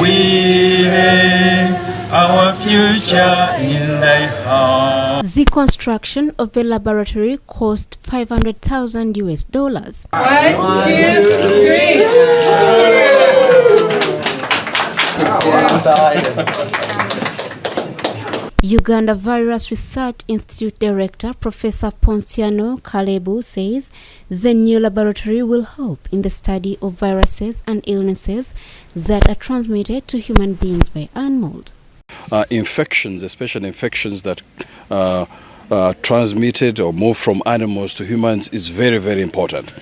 We lay our future in thy hands. The construction of the laboratory cost $500,000 US. 1, 2, 3. Uganda Virus Research Institute Director Professor Ponciano Kalebu says the new laboratory will help in the study of viruses and illnesses that are transmitted to human beings by animals. Infections, especially infections that transmitted or move from animals to humans, is very, very important.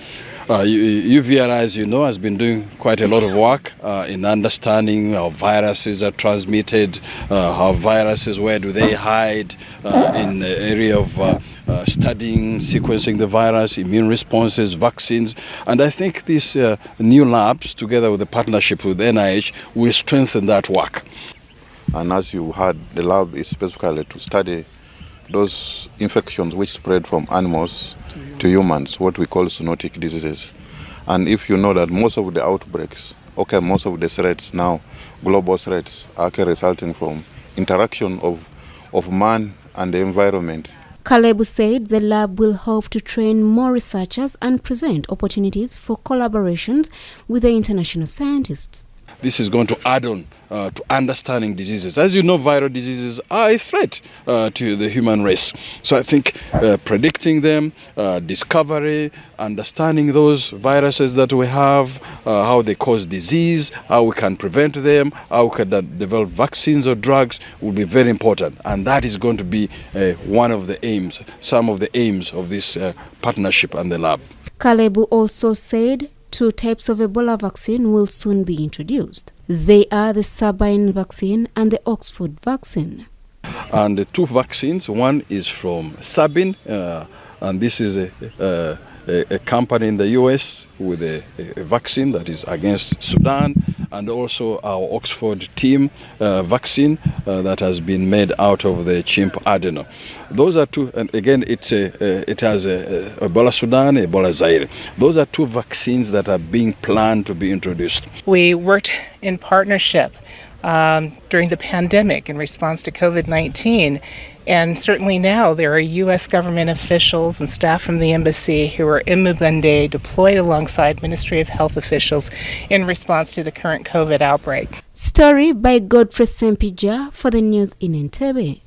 UVRI, as you know, has been doing quite a lot of work in understanding how viruses are transmitted, how viruses, where do they hide, in the area of studying, sequencing the virus, immune responses, vaccines. And I think these new labs, together with the partnership with NIH, will strengthen that work. And as you heard, the lab is specifically to study those infections which spread from animals to humans, what we call zoonotic diseases. And if you know that most of the outbreaks, most of the threats now, global threats, are resulting from interaction of man and the environment. Kalebu said the lab will help to train more researchers and present opportunities for collaborations with the international scientists. This is going to add on to understanding diseases. As you know, viral diseases are a threat to the human race. So I think predicting them, discovery, understanding those viruses that we have, how they cause disease, how we can prevent them, how we can develop vaccines or drugs will be very important. And that is going to be one of the aims, some of the aims of this partnership and the lab. Kalebu also said 2 types of Ebola vaccine will soon be introduced. They are the Sabine vaccine and the Oxford vaccine. And the 2 vaccines, one is from Sabine, and this is a company in the US with a vaccine that is against Sudan, and also our Oxford team vaccine that has been made out of the chimp adeno. Those are 2, and again it has Ebola Sudan, Ebola Zaire. Those are 2 vaccines that are being planned to be introduced. We worked in partnership during the pandemic in response to COVID-19. And certainly now there are U.S. government officials and staff from the embassy who are in Mubende deployed alongside Ministry of Health officials in response to the current COVID outbreak. Story by Godfrey Sempija for the news in Entebbe.